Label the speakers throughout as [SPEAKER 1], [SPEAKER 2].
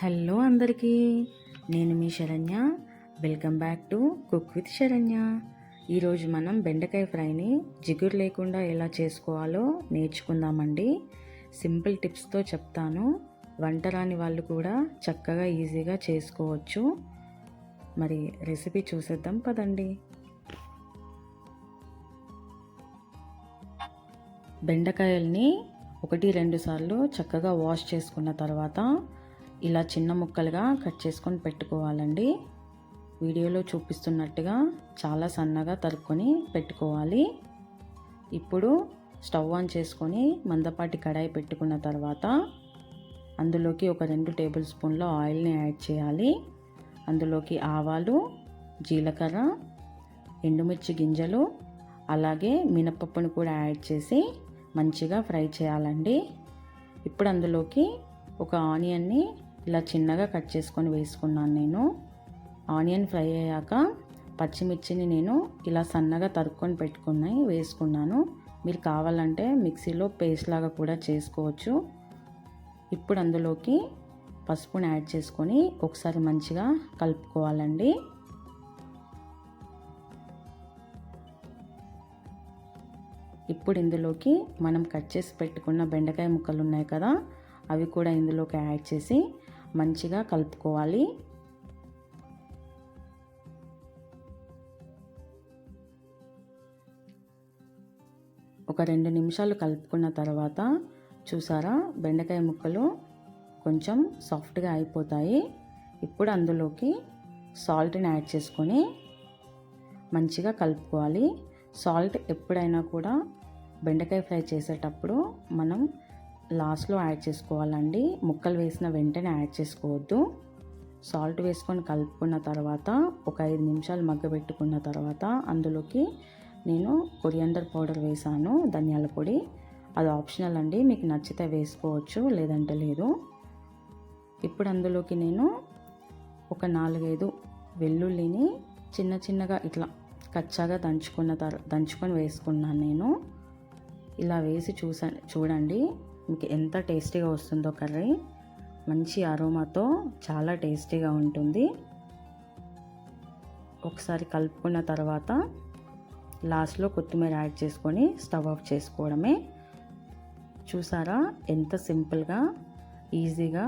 [SPEAKER 1] Hello అందరికీ, నేను మీ Saranya. Welcome back to cook with Saranya. ఈరోజు మనం బెండకాయ ఫ్రైని జిగురు లేకుండా ఎలా చేసుకోవాలో నేర్చుకుందామండి. సింపుల్ టిప్స్తో చెప్తాను. వంట రాని వాళ్ళు కూడా చక్కగా ఈజీగా చేసుకోవచ్చు. మరి రెసిపీ చూసేద్దాం పదండి. బెండకాయల్ని 1-2 సార్లు చక్కగా వాష్ చేసుకున్న తర్వాత ఇలా చిన్న ముక్కలుగా కట్ చేసుకొని పెట్టుకోవాలండి. వీడియోలో చూపిస్తున్నట్టుగా చాలా సన్నగా తరుక్కొని పెట్టుకోవాలి. ఇప్పుడు స్టవ్ ఆన్ చేసుకొని మందపాటి కడాయి పెట్టుకున్న తర్వాత అందులోకి ఒక 2 టేబుల్ స్పూన్ల ఆయిల్ని యాడ్ చేయాలి. అందులోకి ఆవాలు, జీలకర్ర, ఎండుమిర్చి గింజలు, అలాగే మినపప్పును కూడా యాడ్ చేసి మంచిగా ఫ్రై చేయాలండి. ఇప్పుడు అందులోకి ఒక ఆనియన్ని ఇలా చిన్నగా కట్ చేసుకొని వేసుకున్నాను నేను. ఆనియన్ ఫ్రై అయ్యాక పచ్చిమిర్చిని నేను ఇలా సన్నగా తరుక్కొని వేసుకున్నాను. మీరు కావాలంటే మిక్సీలో పేస్ట్ లాగా కూడా చేసుకోవచ్చు. ఇప్పుడు అందులోకి పసుపుని యాడ్ చేసుకొని ఒకసారి మంచిగా కలుపుకోవాలండి. ఇప్పుడు ఇందులోకి మనం కట్ చేసి పెట్టుకున్న బెండకాయ ముక్కలు ఉన్నాయి కదా, అవి కూడా ఇందులోకి యాడ్ చేసి మంచిగా కలుపుకోవాలి. ఒక 2 నిమిషాలు కలుపుకున్న తర్వాత చూసారా, బెండకాయ ముక్కలు కొంచెం సాఫ్ట్గా అయిపోతాయి. ఇప్పుడు అందులోకి సాల్ట్ని యాడ్ చేసుకొని మంచిగా కలుపుకోవాలి. సాల్ట్ ఎప్పుడైనా కూడా బెండకాయ ఫ్రై చేసేటప్పుడు మనం లాస్ట్లో యాడ్ చేసుకోవాలండి. ముక్కలు వేసిన వెంటనే యాడ్ చేసుకోవద్దు. సాల్ట్ వేసుకొని కలుపుకున్న తర్వాత ఒక 5 నిమిషాలు మగ్గబెట్టుకున్న తర్వాత అందులోకి నేను కొరియాండర్ పౌడర్ వేసాను, ధనియాల పొడి. అది ఆప్షనల్ అండి, మీకు నచ్చితే వేసుకోవచ్చు, లేదంటే లేదు. ఇప్పుడు అందులోకి నేను ఒక 4-5 వెల్లుల్లిని చిన్న చిన్నగా ఇట్లా కచ్చాగా దంచుకొని వేసుకున్నాను నేను. ఇలా వేసి చూడండి మీకు ఎంత టేస్టీగా వస్తుందో కర్రీ. మంచి అరోమాతో చాలా టేస్టీగా ఉంటుంది. ఒకసారి కలుపుకున్న తర్వాత లాస్ట్లో కొత్తిమీర యాడ్ చేసుకొని స్టవ్ ఆఫ్ చేసుకోవడమే. చూసారా ఎంత సింపుల్గా ఈజీగా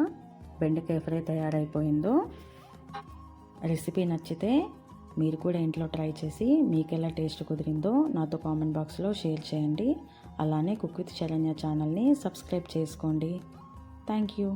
[SPEAKER 1] బెండకాయ ఫ్రై తయారైపోయిందో. రెసిపీ నచ్చితే మీరు కూడా ఇంట్లో ట్రై చేసి మీకు ఎలా టేస్ట్ కుదిరిందో నాతో కామెంట్ బాక్స్లో షేర్ చేయండి. అలానే కుక్ విత్ శరణ్య ఛానల్ని సబ్స్క్రైబ్ చేసుకోండి. Thank you.